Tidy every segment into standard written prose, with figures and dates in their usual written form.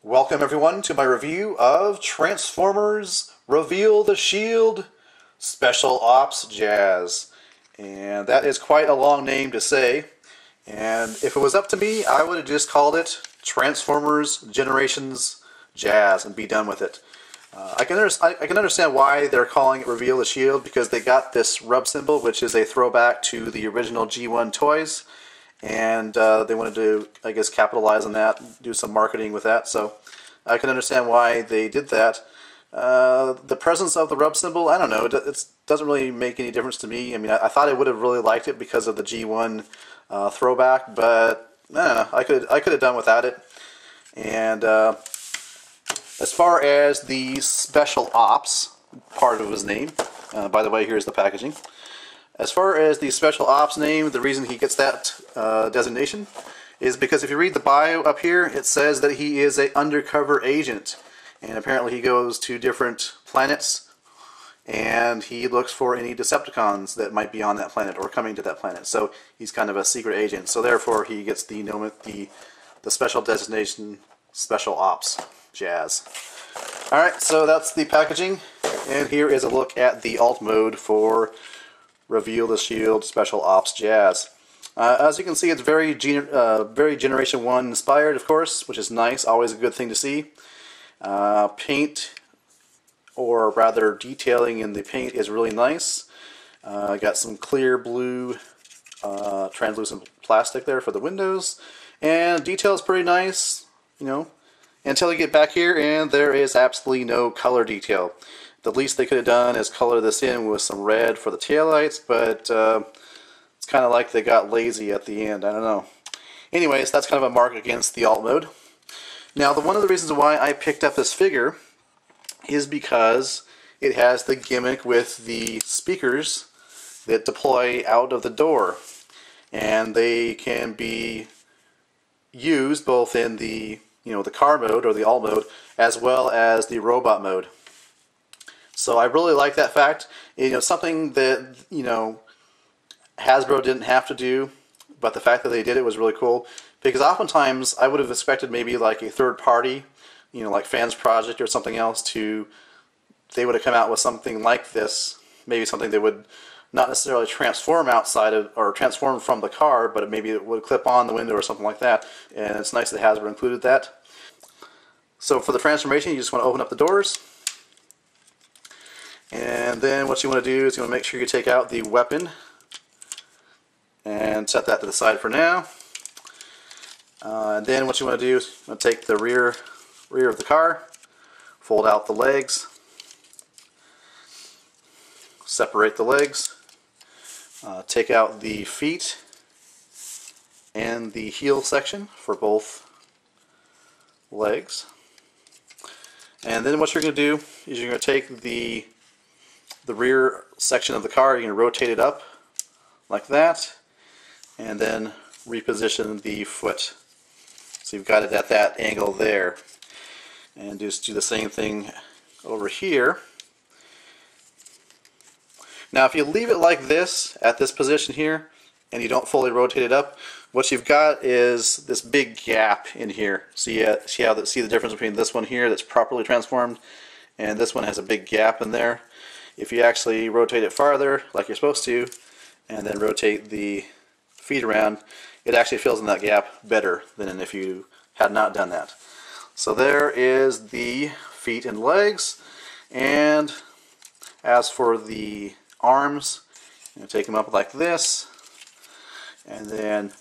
Welcome everyone to my review of Transformers Reveal the Shield Special Ops Jazz. And that is quite a long name to say. And if it was up to me, I would have just called it Transformers Generations Jazz and be done with it. I can understand why they're calling it Reveal the Shield, because they got this rub symbol, which is a throwback to the original G1 toys. And they wanted to, I guess, capitalize on that, do some marketing with that. So I can understand why they did that. The presence of the rub symbol, I don't know, it doesn't really make any difference to me. I mean, I thought I would have really liked it because of the G1 throwback, but I could have done without it. And as far as the Special Ops part of his name, by the way, here's the packaging. As far as the Special Ops name, the reason he gets that designation is because if you read the bio up here, it says that he is an undercover agent. And apparently he goes to different planets and he looks for any Decepticons that might be on that planet or coming to that planet. So he's kind of a secret agent. So therefore he gets the special designation Special Ops Jazz. Alright, so that's the packaging. And here is a look at the alt mode for Reveal the Shield Special Ops Jazz. As you can see, it's very Generation 1 inspired, of course, which is nice, always a good thing to see. Paint, or rather detailing in the paint, is really nice. Got some clear blue translucent plastic there for the windows, and detail is pretty nice, you know, until you get back here and there is absolutely no color detail. The least they could have done is color this in with some red for the taillights, but it's kind of like they got lazy at the end. I don't know. Anyways, that's kind of a mark against the alt mode. Now, one of the reasons why I picked up this figure is because it has the gimmick with the speakers that deploy out of the door. And they can be used both in the, the car mode or the alt mode, as well as the robot mode. So I really like that fact. Something that, Hasbro didn't have to do, but the fact that they did it was really cool. Because oftentimes I would have expected maybe like a third party, like Fans Project or something else, they would have come out with something like this. Maybe something that would not necessarily transform outside of, or transform from the car, but maybe it would clip on the window or something like that. And it's nice that Hasbro included that. So for the transformation, you just want to open up the doors. And then what you want to do is you want to make sure you take out the weapon and set that to the side for now. And then what you want to do is you want to take the rear of the car, fold out the legs, separate the legs, take out the feet and the heel section for both legs. And then what you're going to do is you're going to take the rear section of the car, you're going to rotate it up like that, and then reposition the foot. So you've got it at that angle there. And just do the same thing over here. Now if you leave it like this, at this position here, and you don't fully rotate it up, what you've got is this big gap in here. See the difference between this one here that's properly transformed and this one has a big gap in there. If you actually rotate it farther, like you're supposed to, and then rotate the feet around, it actually fills in that gap better than if you had not done that. So there is the feet and legs. And as for the arms, take them up like this. And then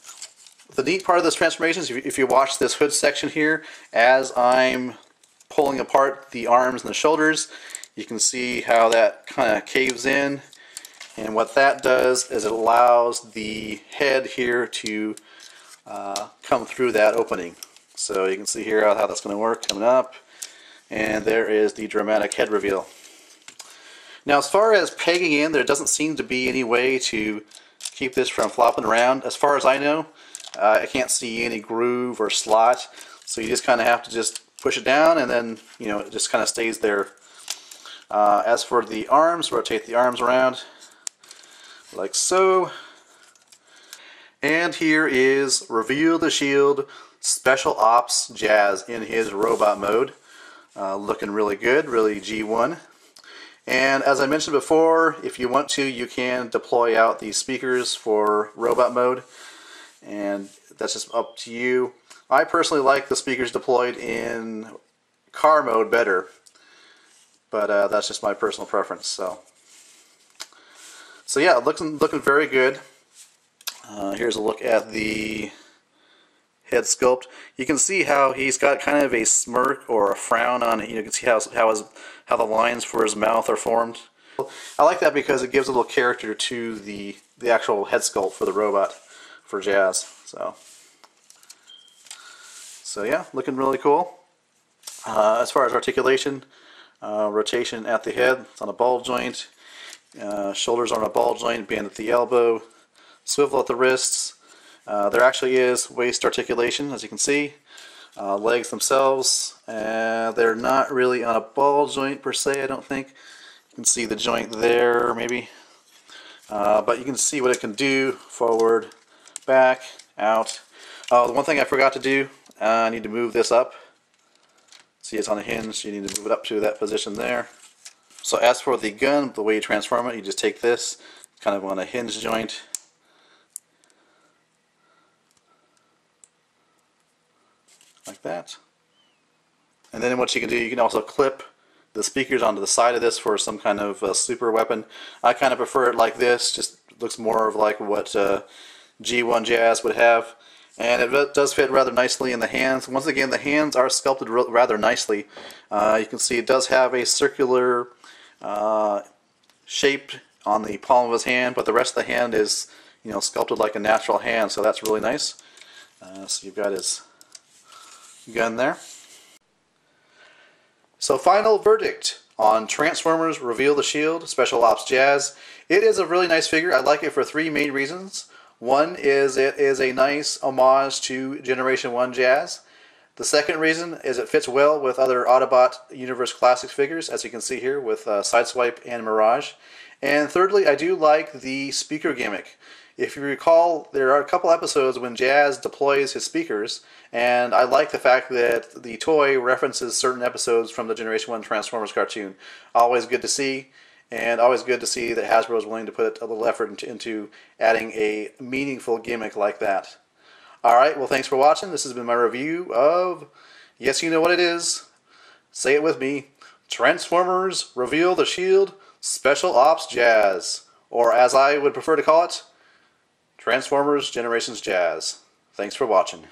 the neat part of this transformation is if you watch this hood section here, as I'm pulling apart the arms and the shoulders, you can see how that kind of caves in, and what that does is it allows the head here to come through that opening. So you can see here how that's going to work coming up, and there is the dramatic head reveal. Now as far as pegging in, there doesn't seem to be any way to keep this from flopping around. As far as I know, I can't see any groove or slot, so you just kind of have to just push it down, and then it just kind of stays there. As for the arms, rotate the arms around like so. And here is Reveal the Shield Special Ops Jazz in his robot mode. Looking really good, really G1. And as I mentioned before, if you want to, you can deploy out these speakers for robot mode, and that's just up to you. I personally like the speakers deployed in car mode better, but that's just my personal preference. So yeah, looking very good. Here's a look at the head sculpt. You can see how he's got kind of a smirk or a frown on it. You can see how the lines for his mouth are formed. I like that because it gives a little character to the actual head sculpt for the robot for Jazz. So yeah, looking really cool. As far as articulation, rotation at the head, it's on a ball joint. Shoulders are on a ball joint, band at the elbow, swivel at the wrists. There actually is waist articulation, as you can see. Legs themselves, they're not really on a ball joint per se, I don't think. You can see the joint there, maybe. But you can see what it can do. Forward, back, out. Oh, the one thing I forgot to do, I need to move this up. See, it's on a hinge, you need to move it up to that position there. So as for the gun, the way you transform it, you just take this, kind of on a hinge joint. Like that. And then what you can do, you can also clip the speakers onto the side of this for some kind of super weapon. I kind of prefer it like this, just looks more of like what G1 Jazz would have. And it does fit rather nicely in the hands. Once again, the hands are sculpted rather nicely. You can see it does have a circular shape on the palm of his hand, but the rest of the hand is, you know, sculpted like a natural hand, so that's really nice. So you've got his gun there. So final verdict on Transformers Reveal the Shield Special Ops Jazz. It is a really nice figure. I like it for three main reasons. One is it is a nice homage to Generation 1 Jazz. The second reason is it fits well with other Autobot Universe Classics figures, as you can see here with Sideswipe and Mirage. And thirdly, I do like the speaker gimmick. If you recall, there are a couple episodes when Jazz deploys his speakers, and I like the fact that the toy references certain episodes from the Generation 1 Transformers cartoon. Always good to see, and always good to see that Hasbro is willing to put a little effort into adding a meaningful gimmick like that. Alright, well thanks for watching. This has been my review of, yes you know what it is, say it with me, Transformers Reveal the Shield Special Ops Jazz. Or as I would prefer to call it, Transformers Generations Jazz. Thanks for watching.